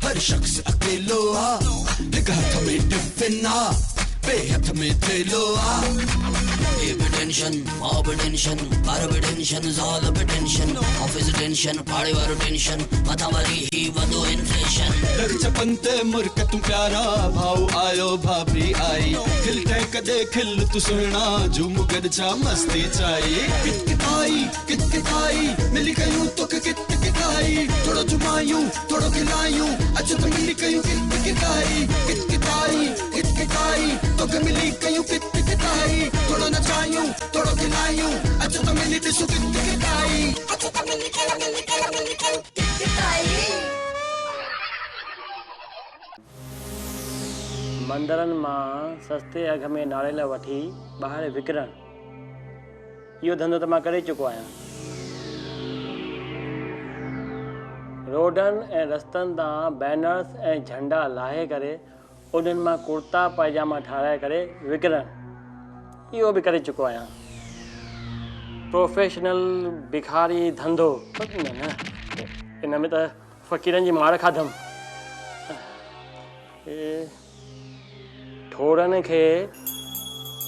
हर शख्स अकेलो आ एक हाथ में टिफिन आ बेहद में थेलो आ ये भी टेंशन मां भी टेंशन घर भी टेंशन ज़ाल भी टेंशन ऑफिस टेंशन पाड़े वारो टेंशन मथा मारी ही वधो इन्फ्लेशन लग चपनते मुर्क तू प्यारा भाऊ आयो भाभी आई खिलते कदे खिल तू सुना झूम गरजा मस्ती चाहिए कितकिताई मिली कयूं तो कितकिताई थोड़ो जुमायूं थोड़ो खिलायूं अच्छा तो मिली कयूं कितकिताई तो मिली कयूं कितकिताई थोड़ो नचायूं थोड़ो खिलायूं अच्छा तो मिली दिसु कितकिताई अच्छा तो मिली कितकिताई मंदरन मां सस्ते अघ में नारेल वठी ॿाहिरि विकिरण इहो धंधो त मां करे चुको आहियां। रोडनि ऐं रस्तनि तां बैनर्स ऐं झंडा लाहे करे उन्हनि मां कुर्ता पैजामा ठाराए करे विकिरण इहो बि करे चुको आहियां। प्रोफेशनल भिखारी धंधो न इन में त फ़क़ीरनि जी मार खाधमि। ठोरनि खे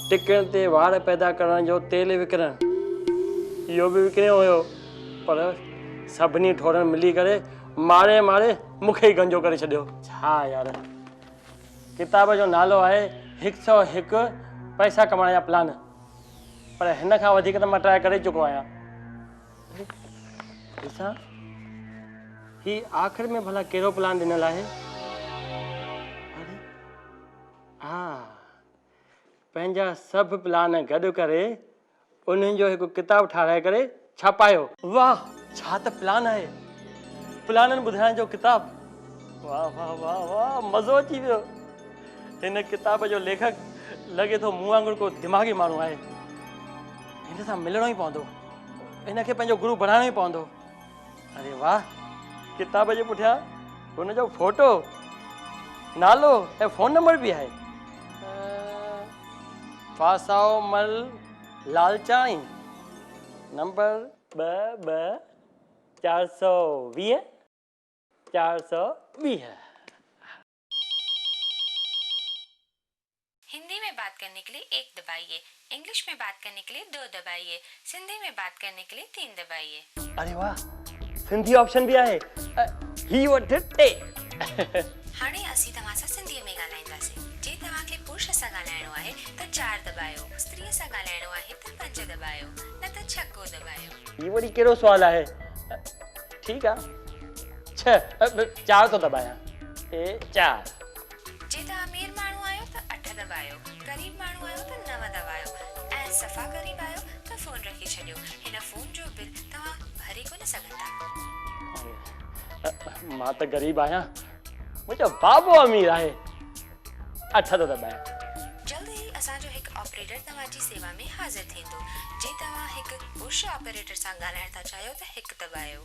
टिकण ते वार पैदा करण जो तेल विकिरण इहो बि विकिणियो हुयो पर सभिनी ठोरनि मिली करे मारे मूंखे ई गंजो करे छॾियो। छा यार किताब जो नालो आहे 101 पैसा कमाइण जा प्लान पर हिन खां वधीक त मां ट्राई करे चुको आहियां। ॾिसां ही आख़िर में भला कहिड़ो प्लान ॾिनल आहे? हा पंहिंजा सभु प्लान गॾु करे उन्हनि जो हिकु किताब ठाराए करे छापायो। वाह छा त प्लान आहे, प्लाननि ॿुधाइण जो किताब। वाह वाह वाह वाह मज़ो अची वियो। हिन किताब जो लेखक लॻे थो मूं वांगुरु को दिमाग़ी माण्हू आहे। हिन सां मिलणो ई पवंदो, हिनखे पंहिंजो गुरू बणाइणो ई पवंदो। अरे वाह किताब जे पुठियां हुनजो फोटो नालो ऐं फ़ोन नंबर बि आहे। फासाओ मल लालचाई नंबर 22 420। हिंदी में बात करने के लिए 1 दबाइए, इंग्लिश में बात करने के लिए 2 दबाइए, सिंधी में बात करने के लिए 3 दबाइए। अरे वाह सिंधी ऑप्शन भी आहे। ही वठ टे। हाणे असीं तव्हां सां सिंधीअ में ॻाल्हाईंदासीं। जे तव्हांखे पुरुष सां ॻाल्हाइणो आहे त 4 दबायो, स्त्रीअ सां ॻाल्हाइणो आहे त 5 दबायो, न त 6 दबायो। ये वरी कहिड़ो सुवाल आहे? ठीकु आहे 4 तो दबायां। 4। जे तव्हां अमीर माण्हू आहियो त 8 दबायो, गरीब माण्हू आहियो त 9 दबायो ऐं सफ़ा गरीब आहियो त फ़ोन रखी छॾियो। हिन फ़ोन जो बिल तव्हां भरे कोन सघंदा। मां त गरीब आहियां, मुंहिंजो बाबो अमीर आहे। 8 तो दबायां। जल्द ही असांजो हिकु ऑपरेटर तव्हांजी सेवा में हाज़िर थींदो। जे तव्हां हिकु पुरुष ऑपरेटर सां ॻाल्हाइण था चाहियो त 1 दबायो,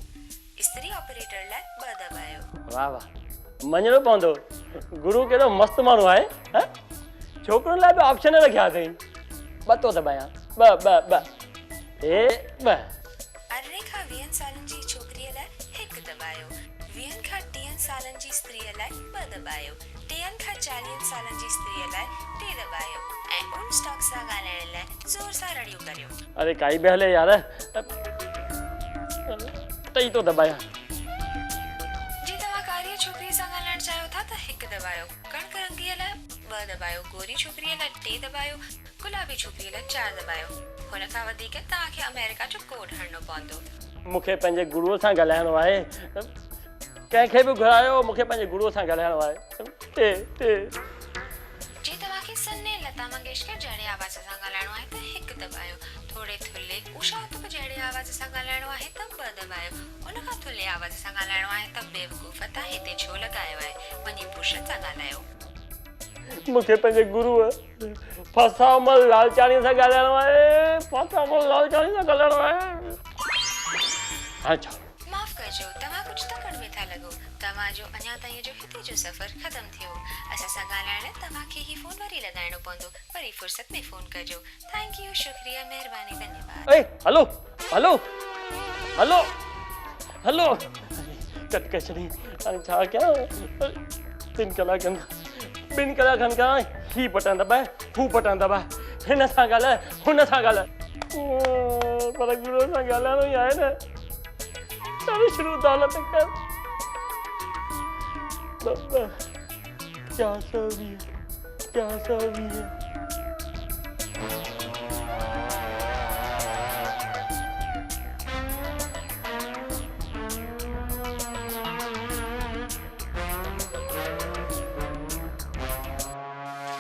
स्त्री ऑपरेटर लाइ 2 दबायो। वाह वाह मञणो पवंदो गुरू कहिड़ो मस्तु माण्हू आहे। छोकिरुनि लाइ बि ऑप्शन रखिया अथई। 2 तो दबायां। 2 अरिड़हं खां 20 सालनि जी छोकिरीअ लाइ 1 दबायो, 20 खां 30 सालनि जी स्त्रीअ लाइ 2 दबायो, 30 खां 40 सालनि जी स्त्रीअ लाइ 3 दबायो ऐं उन स्टॉक सां ॻाल्हाइण लाइ ज़ोर सां रड़ियूं करियो। अरे काई बि हले यार। 3 तो दबायां। जे तव्हां कारी छोकिरीअ सां ॻाल्हाइण चाहियो था त 1 दबायो, कणक रंगीअ लाइ 2 दबायो, गोरी छोकिरीअ लाइ 3 दबायो, गुलाबी छोकिरीअ लाइ 4 दबायो। हुन खां वधीक तव्हांखे अमेरिका जो कोड हणणो पवंदो। मूंखे पंहिंजे गुरूअ सां ॻाल्हाइणो आहे। कंहिंखे बि घुरायो मूंखे पंहिंजे गुरूअ सां ॻाल्हाइणो आहे। जे तव्हांखे सन्ने लता मंगेशकर जहिड़े आवाज़ सां ॻाल्हाइणो आहे त 1 दबायो, थोड़े थुल्हे उषा उत्तुप जहिड़े आवाज़ सां ॻाल्हाइणो आहे त 2 दबायो, उन खां थुल्हे आवाज़ सां ॻाल्हाइणो आहे त बेवकूफ़ तव्हां हिते छो लॻायो आहे, वञी पुरुषनि सां ॻाल्हायो। मूंखे पंहिंजे गुरुअ फसामल लालचाणी सां ॻाल्हाइणो आहे, फसामल लालचाणी सां ॻाल्हाइणो आहे। अच्छा माफ़ कजो, तव्हां कुझु तकड़ में था लॻो। तव्हांजो अञा ताईं जो हिते जो सफ़र ख़तम थियो। असां सां ॻाल्हाइण तव्हांखे ही फ़ोन वरी लॻाइणो पवंदो। वरी फुर्सत में फ़ोन कजो। थैंक यू, शुक्रिया, महिरबानी, धन्यवाद। ए हलो हलो हलो हलो कट के छड़ी छा क्या 3 कलाकनि खां ही बटन दबाए हू बटन दबाए, हिन सां ॻाल्हाए हुन सां ॻाल्हाए, पर गुरू सां ॻाल्हाइणो ई आहे न। अरे शुरू दौलत कर 420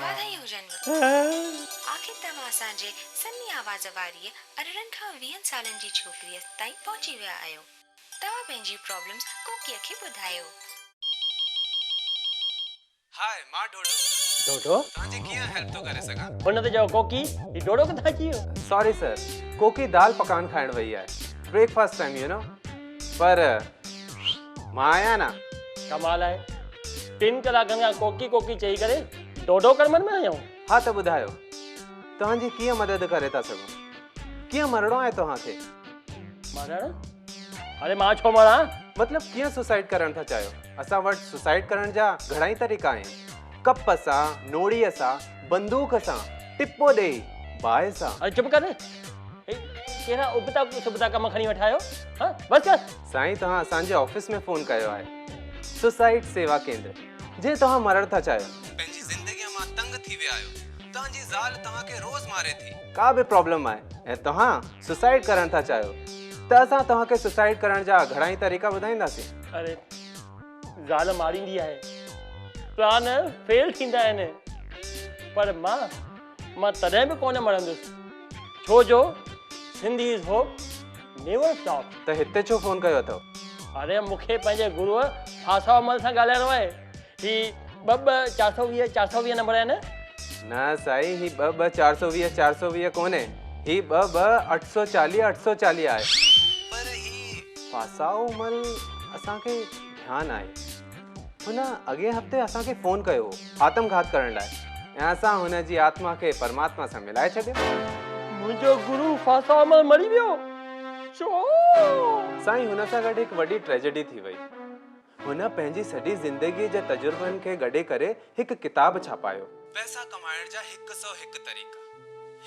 वाधायूं हुजनि। आख़िर तव्हां असांजे सन्ही आवाज़ वारी 18 खां 20 सालनि जी छोकिरीअ ताईं पहुची विया आहियो। तव्हां पंहिंजी प्रॉब्लम्स कोकीअ खे ॿुधायो। हाय मां डोडो। डोडो तव्हांजी कीअं हेल्प थो करे सघां? हुन ते चयो कोकी, ही डोडो किथां अची वियो? सॉरी सर, कोकी दाल पकान खाइण वई आहे, ब्रेकफास्ट टाइम यू नो। पर मां आया ना। कमाल आहे, 3 कलाकनि खां कोकी कोकी चई करे डोडो कर्मनि में आहियूं। हाँ त ॿुधायो, तव्हांजी कीअं मदद करे था सघूं? कीअं मरणो आहे तव्हांखे? मरण? अरे मां छो मरां? मतलब कीअं सुसाइड करण था चाहियो? असां वटि सुसाइड करण जा घणाई तरीक़ा आहिनि। कप सां, नोड़ीअ सां, बंदूक सां, टिप्पो ॾेई, बाहि सां। अरे चुप कर, कहिड़ा उबता सुबता कम खणी वेठा आहियो? हाँ बस कर। साईं तव्हां असांजे ऑफिस में फ़ोन कयो आहे, सुसाइड सेवा केंद्र। जे तव्हां मरण था चाहियो, पंहिंजी ज़िंदगीअ मां तंग थी विया आहियो, तव्हांजी ज़ाल तव्हांखे रोज़ मारे थी, का बि प्रॉब्लम आहे ऐं तव्हां सुसाइड करण था चाहियो, त असां तव्हांखे सुसाइड करण जा घणाई तरीक़ा ॿुधाईंदासीं। अरे ज़ाल मारींदी आहे, प्लान फेल थींदा आहिनि, पर मां तॾहिं बि कोन मरंदुसि, छो जो Sindhi is hope never stop. त हिते छो फ़ोन कयो अथव? अरे मूंखे पंहिंजे गुरुअ फासामल सां ॻाल्हाइणो आहे। ही 22 नंबर आहे न साईं, ही 22 कोन्हे, ही 22 आहे। पर ही फासामल असांखे ध्यानु आहे, हुन अॻे हफ़्ते असांखे फ़ोन कयो आत्मघात करण लाइ, ऐं असां हुन जी आत्मा खे परमात्मा सां मिलाए छॾियो। मुंहिंजो गुरु फासामल मरी वियो छो? साईं हुन सां गॾु हिकु वॾी ट्रेजेडी थी वई। हुन पंहिंजी सॼी ज़िंदगीअ जे तजुर्बनि खे गॾे करे हिकु किताबु छापायो, पैसा कमाइण जा 101 तरीक़ा।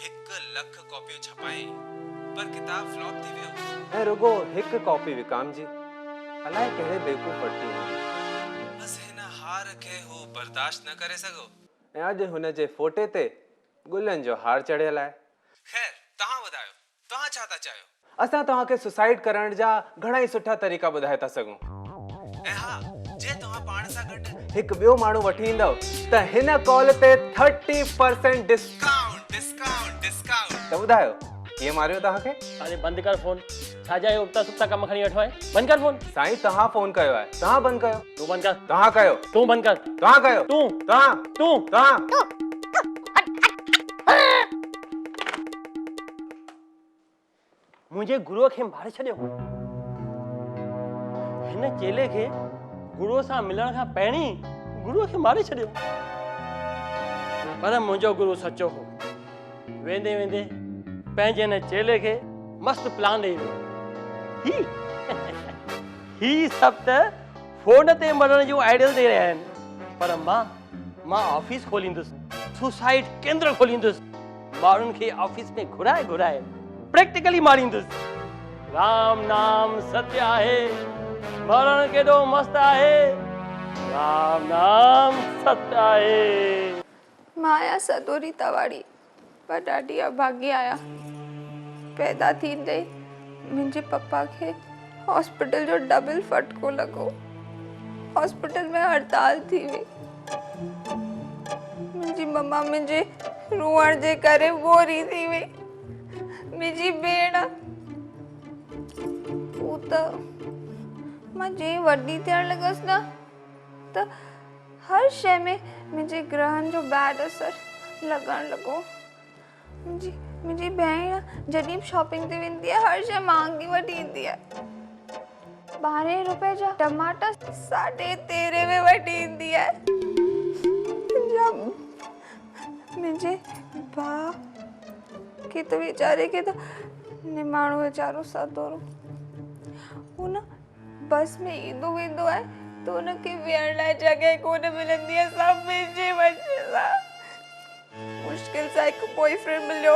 1 लख कॉपियूं छपाई, पर किताब फ्लॉप थी वियो, ऐं रुगो 1 कॉपी विकामजी। अलाए कहिड़े बेवकूफ़ वरिती हुई। बस हिन हार खे हू बर्दाश्त न करे सघो, ऐं अॼु हुन जे फोटे ते गुलनि जो हार चढ़ियल आहे। खैर तव्हां ॿुधायो, तव्हां छा था चाहियो? असां तव्हांखे सुसाइड करण जा घणाई सुठा तरीक़ा ॿुधाए था सघूं। ऐं हा, जे तव्हां पाण सां गॾु हिकु ॿियो माण्हू वठी ईंदव त हिन कॉल ते 30% डिस्काउंट। त ॿुधायो कीअं मारियो तव्हांखे? अरे बंदि कर फोन, छा जा उबता सुबता कम खणी वेठो आहे? बंदि कर फोन। साईं तव्हां फोन कयो आहे, तव्हां बंदि कयो। तूं बंदि कर। तव्हां कयो। तूं बंदि कर। तव्हां कयो। तव्हां मुंहिंजे गुरुअ खे मारे छॾियो। हिन चेले खे गुरुअ सां मिलण खां पहिरीं गुरुअ खे मारे छॾियो। पर मुंहिंजो गुरु सचो हो। वेंदे वेंदे पंहिंजे हिन चेले खे मस्त प्लान ॾेई वियो। ही सभु त फोन ते मरण जूं आइडियल ॾेई रहिया आहिनि, पर मां ऑफिस खोलींदुसि, सुसाइड केंद्र खोलींदुसि, माण्हुनि खे ऑफिस में घुराए प्रैक्टिकली मारींदुसि। राम नाम सत्य आहे, मरण केॾो मस्त आहे, राम नाम सत्य आहे। मां आहियां सदोरी तवाड़ी, पर ॾाढी अभागी आहियां। पैदा थींदे मुंहिंजे पप्पा खे हॉस्पिटल जो डबल फटको लॻो। हॉस्पिटल में हड़ताल थी वई। मुंहिंजी मम्मा मुंहिंजे रुअण जे करे बोरी थी वई। मुंहिंजी भेण हू त मां जे वॾी थियण लॻसि न त हर शइ में मुंहिंजे ग्रहनि जो बैड असर लॻण लॻो। मुंहिंजी भेण जॾहिं बि शॉपिंग ते वेंदी आहे हर शइ महांगी वठी ईंदी आहे। 12 रुपए जा टमाटर 13.5 में वठी ईंदी आहे। मुंहिंजे भाउ खे त वीचारे खे त निमाणो वीचारो सदोरो, हुन बस में ईंदो वेंदो आहे त हुनखे वेहण लाइ जॻह कोन मिलंदी आहे। सभु मुंहिंजे वजह सां। मुश्किल सां हिकु बॉयफ्रेंड मिलियो,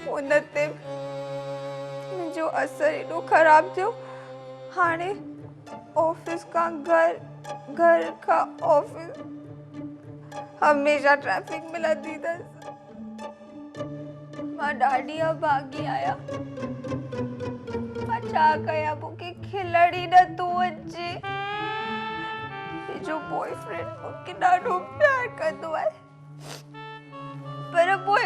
हुन ते मुंहिंजो असरु एॾो ख़राबु थियो। हाणे ऑफिस खां घर खां ऑफिस हमेशह ट्रैफिक मिलंदी अथसि। मां ॾाढी अभागी आहियां। मां छा कयां, मूंखे खिलण ई नथो अचे। मुंहिंजो बॉयफ्रेंड मूंखे ॾाढो प्यार कंदो आहे, पर पोइ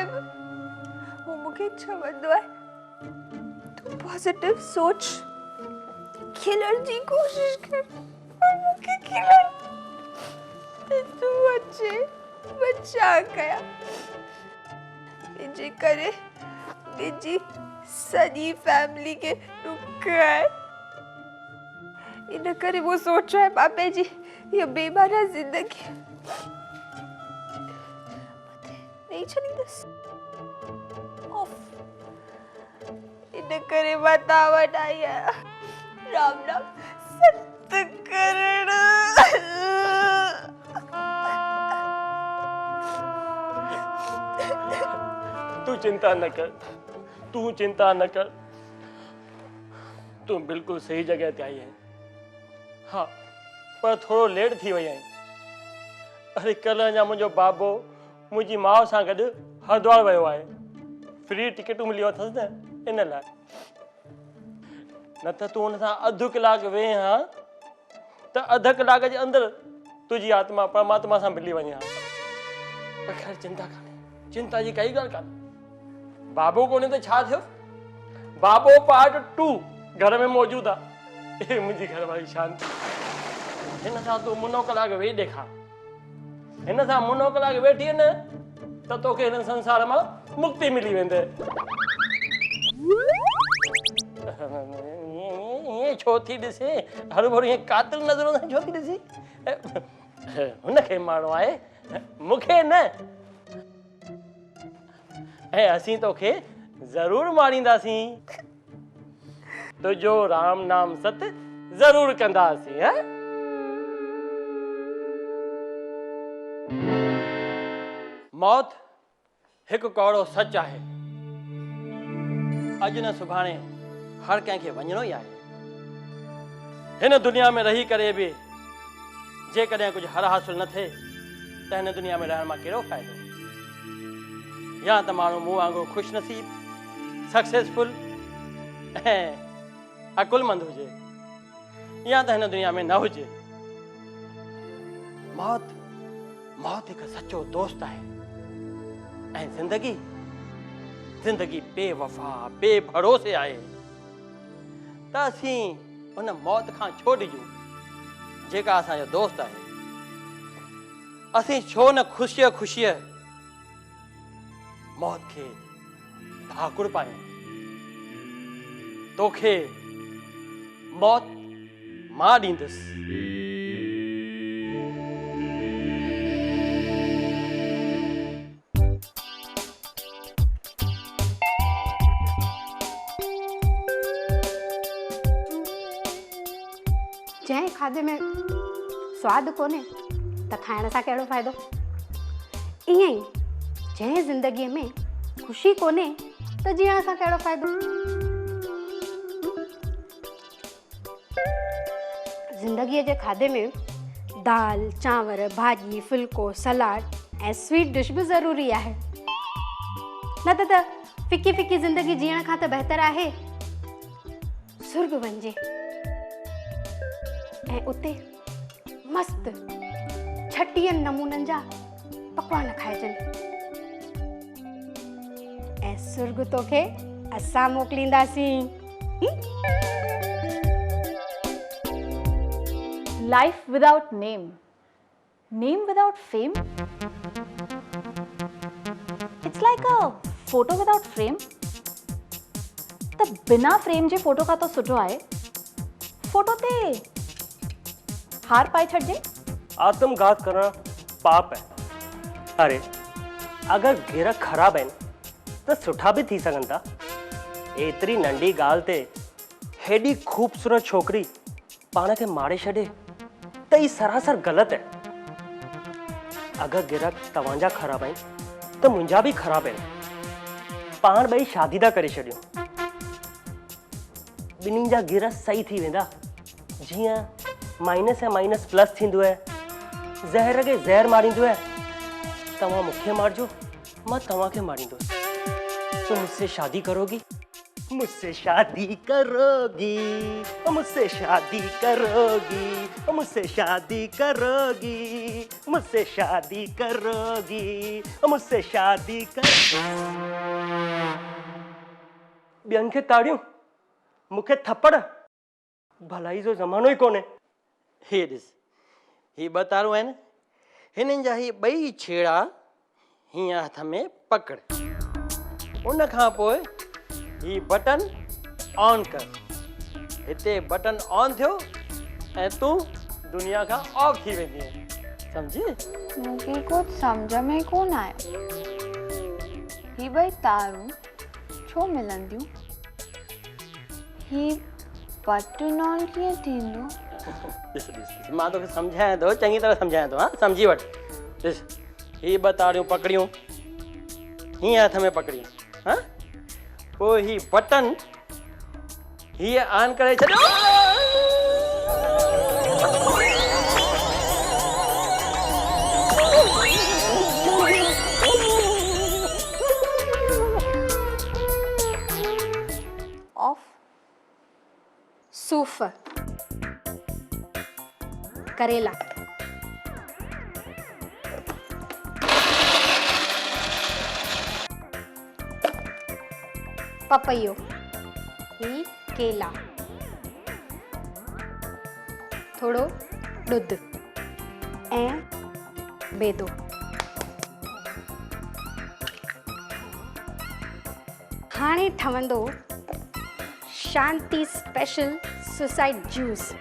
हू मूंखे चवंदो आहे तूं पॉजिटिव सोच, खिलण जी कोशिश कर, पर मूंखे खिलण नथो अचे। मां छा कयां? मुंहिंजे करे मुंहिंजी सॼी फैमिली खे ॾुख आहे। इन करे वो सोच रहा है मां पंहिंजी इहा बेमाना ज़िंदगी नहीं छॾींदसि। इन करे मां तव्हां वटि आई आहियां राम नाम सत करण। तू चिंता न कर, तू चिंता न कर। तू बिल्कुल सही जगह ते आई है। हाँ, पर थोड़ो लेट थी वई है। अरे कल अञा मुंहिंजो बाबो मुंहिंजी माउ सां गॾु हरिद्वार वियो आहे। फ्री टिकटूं मिली अथसि न, इन लाइ। न त तूं हुन सां अधु कलाकु वेह हा त अध कलाक जे अंदरि तुंहिंजी आत्मा परमात्मा सां मिली वञे हा। पर ख़ैर चिंता कान्हे, चिंता जी काई ॻाल्हि कान्हे। बाबो कोन्हे त छा थियो? बाबो पार्ट 2 घर में मौजूदु आहे। मुंहिंजी घर वारी शांति। हिन सां तूं मुनो कलाक वेही ॾेखार। हिन सां मुनो कलाक वेठी न त तोखे हिन संसार मां मुक्ति मिली वेंदे। ईअं छो थी ॾिसे? हर भर ईअं कातिल नज़रों सां छो थी ॾिसी? हुनखे माण्हू आहे, मूंखे न। ऐं असीं तोखे ज़रूर मारींदासीं। तुंहिंजो राम नाम सत ज़रूर कंदासीं। मौत हिकु कौड़ो सच आहे। अॼु न सुभाणे हर कंहिंखे वञिणो ई आहे। हिन दुनिया में रही करे बि जेकॾहिं कुझु हर हासिल न थिए त हिन दुनिया में रहण मां कहिड़ो फ़ाइदो? या त माण्हू मूं वांगुरु ख़ुशि नसीब, सक्सेसफुल ऐं अकुलमंद हुजे, या त हिन दुनिया में न हुजे। मौत हिकु सचो दोस्त आहे। ऐं ज़िंदगी बेवफ़ा बेभरोसे आहे। त असीं उन मौत खां छो ॾिजूं जेका असांजो दोस्त आहे। असीं छो न ख़ुशीअ मौत खे भाकुड़ पायूं। तोखे मौत मां ॾींदुसि। जंहिं खाधे में स्वादु कोन्हे त खाइण सां कहिड़ो फ़ाइदो? ईअं ई जंहिं ज़िंदगीअ में ख़ुशी कोन्हे त जीअण सां कहिड़ो फ़ाइदो? ज़िंदगीअ जे खाधे में दाल, चांवर, भाॼी, फुल्को, सलाद ऐं स्वीट डिश बि ज़रूरी आहे। न त फिकी ज़िंदगी जीअण खां त बहितर आहे सुर्ग वञिजे ऐं उते मस्त 36 नमूननि जा पकवान खाइजनि। ऐं सुर्ग तोखे असां मोकिलींदासीं। Life without name Name without fame? It's like a photo without frame. त बिना फ्रेम जे फोटो का तो सुठो आहे फोटो ते हार पाए छॾिजे। आत्मघात करना पाप है। अरे अगर गिर खराब है तो सुठा भी थी सघन था। एतरी नंढी गाल ते हेडी खूबसूरत छोकरी पाण के मारे छड़े तो ये सरासर गलत है। अगर गिर तवांजा खराब है तो मुंजा भी खराब है। पाण बई शादी दा करे छड़ियो। बिन्हीं जा गिर सही थी वेंदा। जियां माइनस है माइनस प्लस थींदो है। ज़हर के ज़हर मारींदो है। तवा मुखे मारजो, मैं तवा के मारींदो। तुम मुझसे शादी करोगी? मुझसे शादी करोगी? मुझसे शादी करोगी? मुझसे शादी करोगी? मुझसे शादी करोगी? मुझसे शादी कर ॿियनि खे ताड़ियूं मुखे थप्पड़ भलाई जो ज़मानो ही कोने। हे ॾिस ही ॿ तारूं आहिनि हिननि जा ही ॿई छेड़ा हीअं हथ में पकड़। उन खां पोइ ही बटन ऑन कर। हिते बटन ऑन थियो ऐं तूं दुनिया खां ऑफ थी वेंदी समझी? मूंखे कुछ समझ में कोन आयो। ही ॿई तारूं छो मिलंदियूं? ही बटन ऑन कीअं थींदो? ॾिस ॾिस मां तोखे सम्झायां थो चङी तरह सम्झायां थो। हाँ सम्झी वठ। ॾिस ही ॿ तारियूं पकड़ियूं हीअं हथ में पकड़ियूं। हाँ पोइ ही बटन हीअ ऑन करे छॾियो। ऑफ। सूफ करेला पपैयो ही केला थोड़ो दूध ऐं बेदो। हाणे ठवंदो शांति स्पेशल सुसाइड जूस।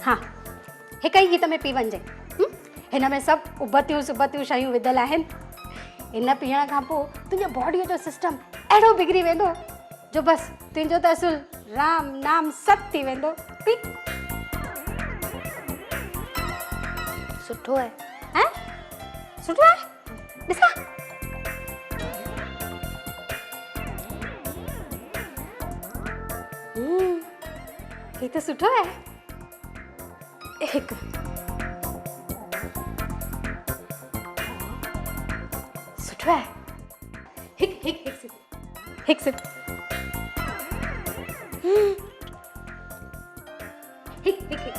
हाँ हिक ई गीत में पी वञिजे। हिन में सभु उबतियूं सुबतियूं शयूं विधल आहिनि। इन पीअण खां पोइ तुंहिंजे बॉडीअ जो सिस्टम अहिड़ो बिगड़ी वेंदो जो बसि तुंहिंजो त असुल राम नाम सत थी वेंदो। पी। सुठो है हैं? सुठो है ॾिसा। ये तो सुठो है। एक सुठो है। हिक हिक हिक सिप हिक सिप। हिक हिक हिक।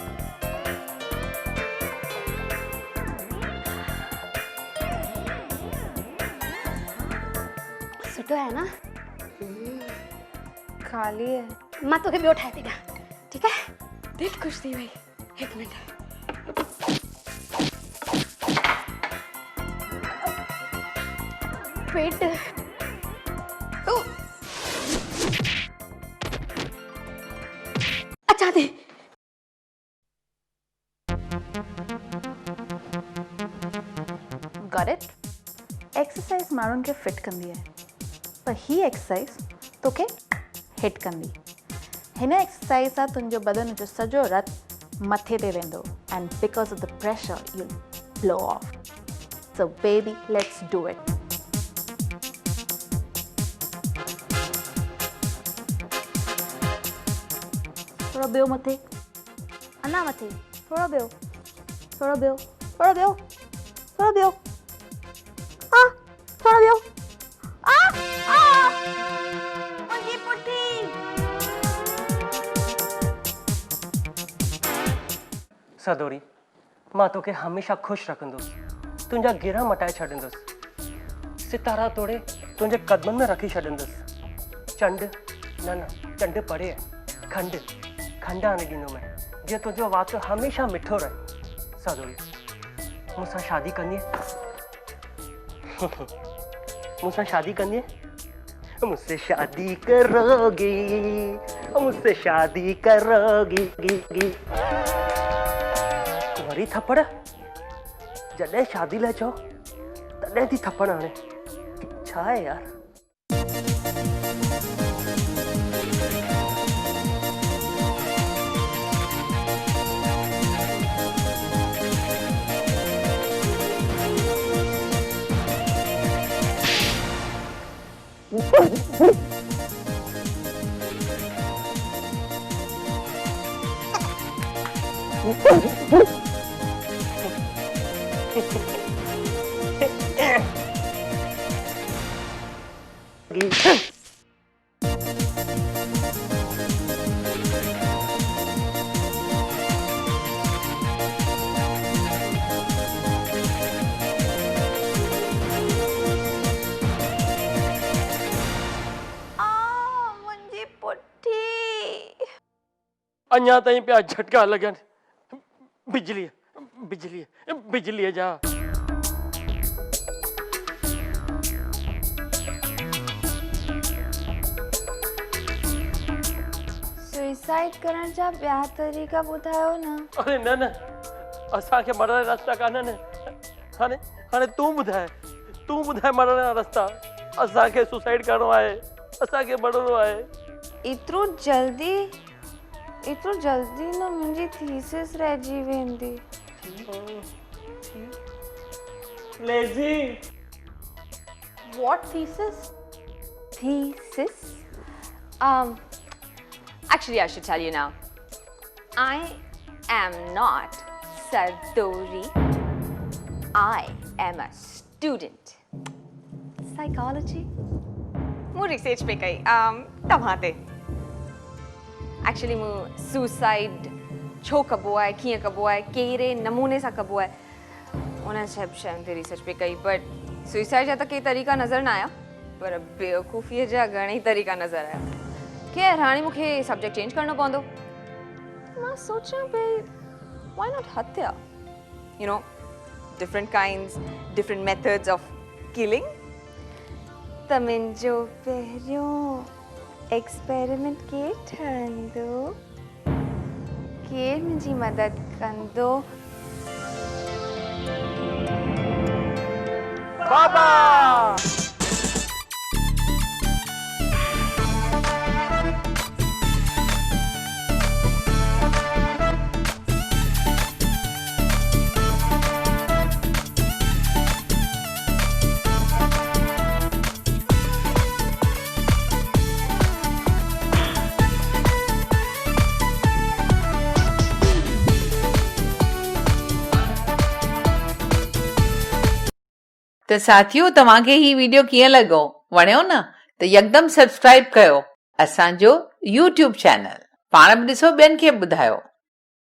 सुठो है ना? खाली है। मां तोखे ॿियो ठाहे थी ॾियां ठीक है? दिल खुश थी वई। एक मिनट। पेट अच्छा दे। Got it? एक्सरसाइज माण्हुनि खे फिट कंदी आहे पर ही एक्सरसाइज तोखे हिट कंदी। हिन एक्सरसाइज सां तुंहिंजो बदन जो सॼो रत मथे ते वेंदो and because of the pressure U blow of. So baby let's do it. थोरो ॿियो मथे अञा मथे थोरो ॿियो थोरो ॿियो थोरो ॿियो थोरो ॿियो थोड़ा ॿियो। मुंहिंजी पुठी। सदोरी मां तोखे हमेशा खुश रखंदुसि। तुंहिंजा गिरह मटाए छॾींदुसि। सितारा तोड़े तुंहिंजे कदमनि में रखी छॾींदुसि। चंड न न चंड परे आहे, खंड खंड आणे ॾींदोमांइ जीअं तुंहिंजो वात हमेशह मिठो रहे। सदोरी मूंसां शादी कंदीअ? मुझसे शादी करनी है? मुझसे शादी करोगी, मुझसे शादी करोगी। वरी थप्पड़ जॾहिं शादी लाइ चओ तॾहिं थी थप्पड़ हाणे। छा आहे यार? मुंहिंजी पुठी। अञा ताईं पिया झटका लॻनि बिजलीअ जा। सुसाइड करण जा ॿिया तरीक़ा ॿुधायो न। अरे न न असांखे मरण जा रस्ता कान्हनि। हाणे तूं ॿुधाए मरण जा रस्ता। असांखे सुसाइड करणो आहे, असांखे मरणो आहे। एतिरो जल्दी न मुंहिंजी थीसिस रहिजी वेंदी। Lazy What thesis? Thesis? Actually, I should tell you now. I am not Sadori. I am a student. Psychology? More research पे कई तव्हांते। Actually, मु suicide छो कबो आहे, कीअं कबो आहे, कहिड़े नमूने सां कबो आहे, उन सभु शयुनि ते रिसर्च पे कई। बट सुसाइड जा त के तरीक़ा नज़र न आया, पर बेवकूफ़ीअ जा घणेई तरीक़ा नज़र आया। खैर हाणे मूंखे सब्जेक्ट चेंज करणो पवंदो। मां सोचां पई why not हत्या? You know, different kinds, different methods of killing. त मुंहिंजो पहिरियों एक्सपेरिमेंट केरु ठहंदो? केरु मुंहिंजी मदद कंदो? बाबा त साथियों तव्हांखे ही वीडियो कीअं लॻो? वणियो न? त यकदम सब्सक्राइब कयो असांजो YouTube चैनल। पाण बि ॾिसो, ॿियनि खे ॿुधायो।